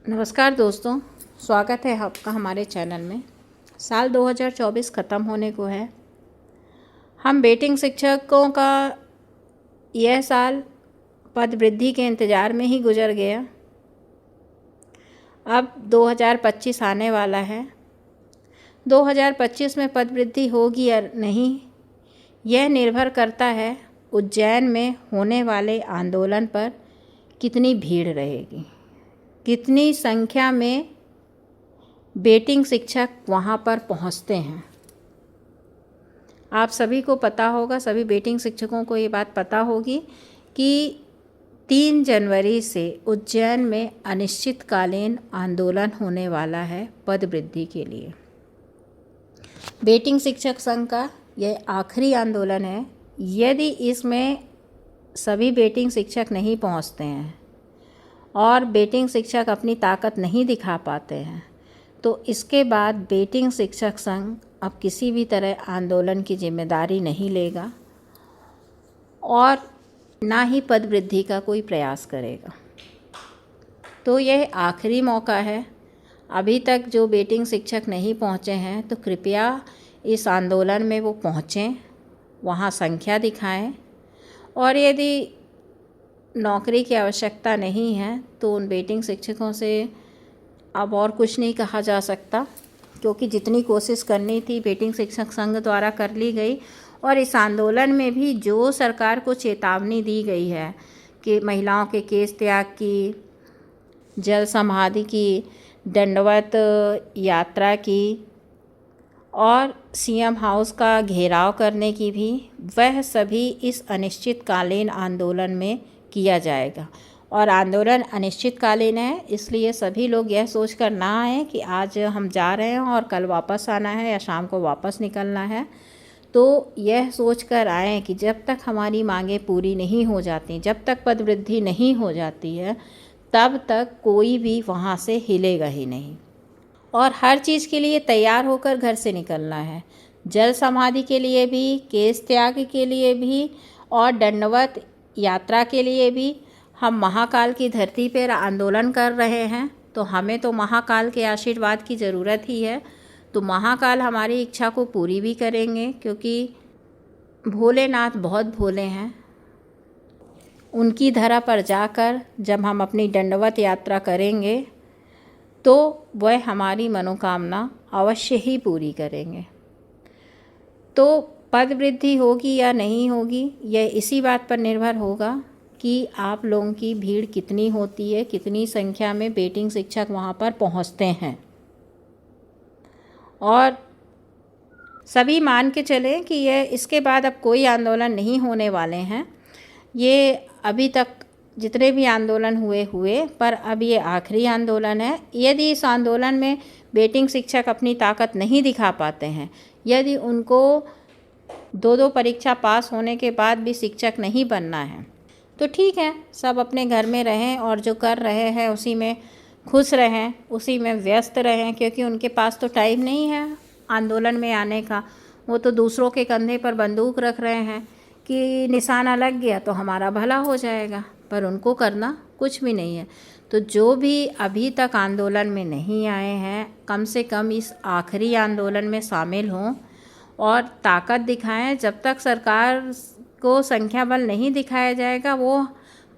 नमस्कार दोस्तों, स्वागत है आपका हमारे चैनल में। साल 2024 ख़त्म होने को है। हम बेटिंग शिक्षकों का यह साल पद वृद्धि के इंतज़ार में ही गुजर गया। अब 2025 आने वाला है। 2025 में पद वृद्धि होगी या नहीं, यह निर्भर करता है उज्जैन में होने वाले आंदोलन पर कितनी भीड़ रहेगी, कितनी संख्या में बेटिंग शिक्षक वहाँ पर पहुँचते हैं। आप सभी को पता होगा, सभी बेटिंग शिक्षकों को ये बात पता होगी कि 3 जनवरी से उज्जैन में अनिश्चितकालीन आंदोलन होने वाला है पद वृद्धि के लिए। बेटिंग शिक्षक संघ का यह आखिरी आंदोलन है। यदि इसमें सभी बेटिंग शिक्षक नहीं पहुँचते हैं और बेटिंग शिक्षक अपनी ताकत नहीं दिखा पाते हैं, तो इसके बाद बेटिंग शिक्षक संघ अब किसी भी तरह आंदोलन की जिम्मेदारी नहीं लेगा और ना ही पद वृद्धि का कोई प्रयास करेगा। तो यह आखिरी मौका है। अभी तक जो बेटिंग शिक्षक नहीं पहुंचे हैं, तो कृपया इस आंदोलन में वो पहुंचें, वहां संख्या दिखाएं, और यदि नौकरी की आवश्यकता नहीं है तो उन बेटिंग शिक्षकों से अब और कुछ नहीं कहा जा सकता, क्योंकि जितनी कोशिश करनी थी बेटिंग शिक्षक संघ द्वारा कर ली गई। और इस आंदोलन में भी जो सरकार को चेतावनी दी गई है कि महिलाओं के केस त्याग की, जल समाधि की, दंडवत यात्रा की और सीएम हाउस का घेराव करने की भी, वह सभी इस अनिश्चितकालीन आंदोलन में किया जाएगा। और आंदोलन अनिश्चितकालीन है, इसलिए सभी लोग यह सोच कर ना आए कि आज हम जा रहे हैं और कल वापस आना है या शाम को वापस निकलना है। तो यह सोच कर आएँ कि जब तक हमारी मांगें पूरी नहीं हो जाती, जब तक पद वृद्धि नहीं हो जाती है, तब तक कोई भी वहाँ से हिलेगा ही नहीं। और हर चीज़ के लिए तैयार होकर घर से निकलना है। जल समाधि के लिए भी, केस त्याग के लिए भी और दंडवत यात्रा के लिए भी। हम महाकाल की धरती पर आंदोलन कर रहे हैं, तो हमें तो महाकाल के आशीर्वाद की ज़रूरत ही है। तो महाकाल हमारी इच्छा को पूरी भी करेंगे, क्योंकि भोलेनाथ बहुत भोले हैं। उनकी धरा पर जाकर जब हम अपनी दंडवत यात्रा करेंगे, तो वह हमारी मनोकामना अवश्य ही पूरी करेंगे। तो पद वृद्धि होगी या नहीं होगी, यह इसी बात पर निर्भर होगा कि आप लोगों की भीड़ कितनी होती है, कितनी संख्या में बेटिंग शिक्षक वहाँ पर पहुँचते हैं। और सभी मान के चलें कि यह इसके बाद अब कोई आंदोलन नहीं होने वाले हैं। ये अभी तक जितने भी आंदोलन हुए पर अब ये आखिरी आंदोलन है। यदि इस आंदोलन में बेटिंग शिक्षक अपनी ताकत नहीं दिखा पाते हैं, यदि उनको 2-2 परीक्षा पास होने के बाद भी शिक्षक नहीं बनना है, तो ठीक है, सब अपने घर में रहें और जो कर रहे हैं उसी में खुश रहें, उसी में व्यस्त रहें, क्योंकि उनके पास तो टाइम नहीं है आंदोलन में आने का। वो तो दूसरों के कंधे पर बंदूक रख रहे हैं कि निशाना लग गया तो हमारा भला हो जाएगा, पर उनको करना कुछ भी नहीं है। तो जो भी अभी तक आंदोलन में नहीं आए हैं, कम से कम इस आखिरी आंदोलन में शामिल हों और ताकत दिखाएं। जब तक सरकार को संख्या बल नहीं दिखाया जाएगा, वो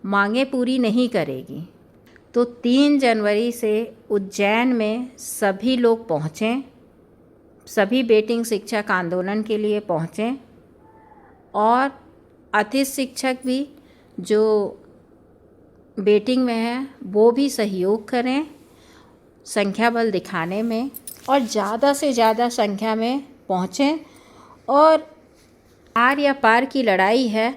मांगें पूरी नहीं करेगी। तो 3 जनवरी से उज्जैन में सभी लोग पहुँचें, सभी बेटिंग शिक्षक आंदोलन के लिए पहुँचें और अतिथि शिक्षक भी जो बेटिंग में हैं वो भी सहयोग करें संख्या बल दिखाने में, और ज़्यादा से ज़्यादा संख्या में पहुँचें। और आर या पार की लड़ाई है,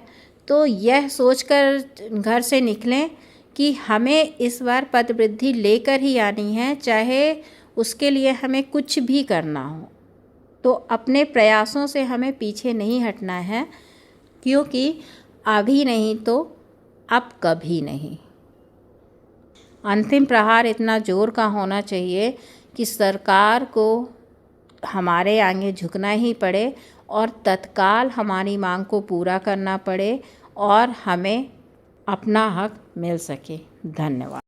तो यह सोचकर घर से निकलें कि हमें इस बार पद वृद्धि लेकर ही आनी है, चाहे उसके लिए हमें कुछ भी करना हो। तो अपने प्रयासों से हमें पीछे नहीं हटना है, क्योंकि अभी नहीं तो अब कभी नहीं। अंतिम प्रहार इतना जोर का होना चाहिए कि सरकार को हमारे आगे झुकना ही पड़े और तत्काल हमारी मांग को पूरा करना पड़े और हमें अपना हक मिल सके। धन्यवाद।